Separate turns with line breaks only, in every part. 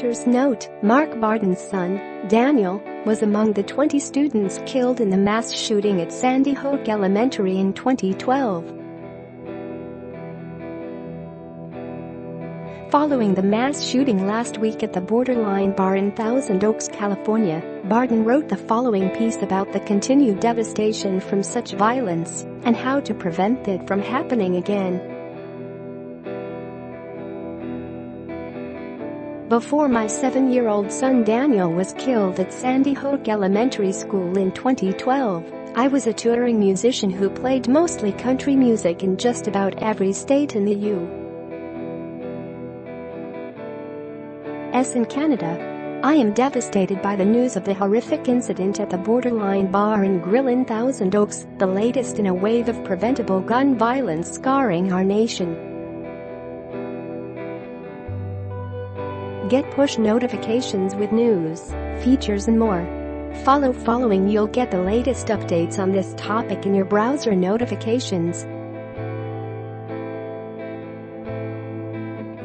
Editor's note: Mark Barton's son, Daniel, was among the 20 students killed in the mass shooting at Sandy Hook Elementary in 2012. Following the mass shooting last week at the Borderline Bar in Thousand Oaks, California, Barton wrote the following piece about the continued devastation from such violence and how to prevent it from happening again. Before my 7-year-old son Daniel was killed at Sandy Hook Elementary School in 2012, I was a touring musician who played mostly country music in just about every state in the U.S. and Canada. I am devastated by the news of the horrific incident at the Borderline Bar and Grill in Thousand Oaks, the latest in a wave of preventable gun violence scarring our nation. Get push notifications with news, features and more. Following you'll get the latest updates on this topic in your browser notifications.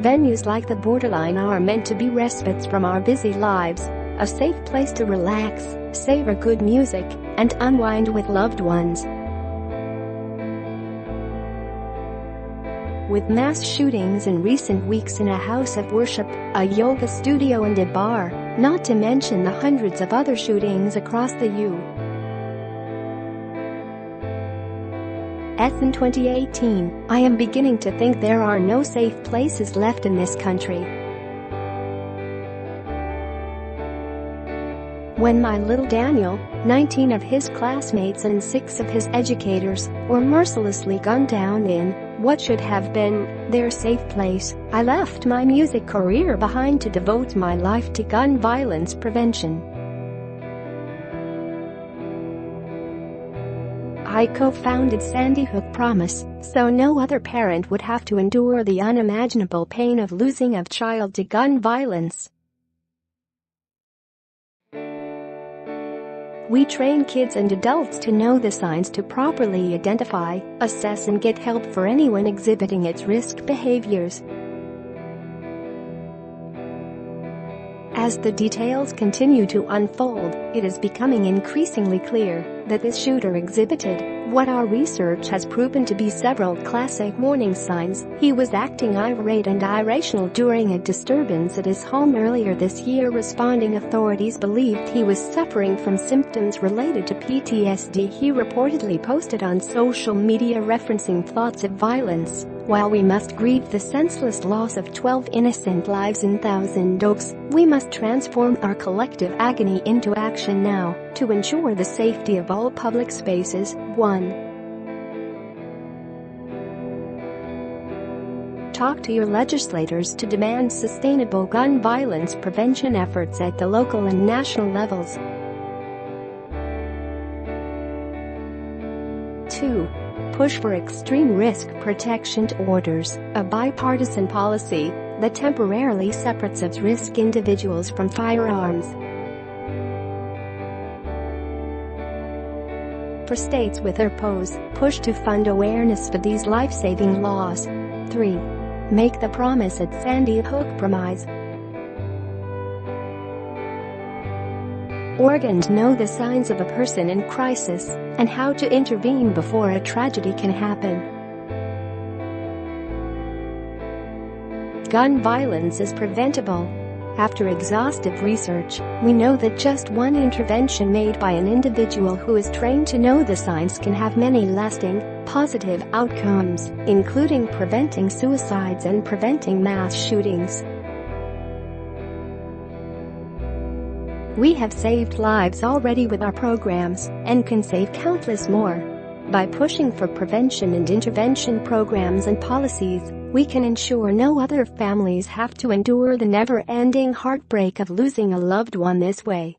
Venues like the Borderline are meant to be respites from our busy lives, a safe place to relax, savor good music, and unwind with loved ones. With mass shootings in recent weeks in a house of worship, a yoga studio and a bar, not to mention the hundreds of other shootings across the U.S. in 2018, I am beginning to think there are no safe places left in this country. When my little Daniel, 19 of his classmates and 6 of his educators were mercilessly gunned down in what should have been their safe place, I left my music career behind to devote my life to gun violence prevention. I co-founded Sandy Hook Promise, so no other parent would have to endure the unimaginable pain of losing a child to gun violence. We train kids and adults to know the signs to properly identify, assess and get help for anyone exhibiting its risk behaviors. As the details continue to unfold, it is becoming increasingly clear that this shooter exhibited what our research has proven to be several classic warning signs. He was acting irate and irrational during a disturbance at his home earlier this year. Responding authorities believed he was suffering from symptoms related to PTSD. He reportedly posted on social media referencing thoughts of violence. While we must grieve the senseless loss of 12 innocent lives in Thousand Oaks, we must transform our collective agony into action now to ensure the safety of all public spaces. 1. Talk to your legislators to demand sustainable gun violence prevention efforts at the local and national levels. 2. Push for extreme risk protection orders, a bipartisan policy that temporarily separates at-risk individuals from firearms. For states with their push to fund awareness for these life-saving laws. 3. Make the promise at Sandy Hook Promise. Oregon to know the signs of a person in crisis and how to intervene before a tragedy can happen. Gun violence is preventable. After exhaustive research, we know that just one intervention made by an individual who is trained to know the signs can have many lasting, positive outcomes, including preventing suicides and preventing mass shootings. We have saved lives already with our programs and can save countless more. By pushing for prevention and intervention programs and policies, we can ensure no other families have to endure the never-ending heartbreak of losing a loved one this way.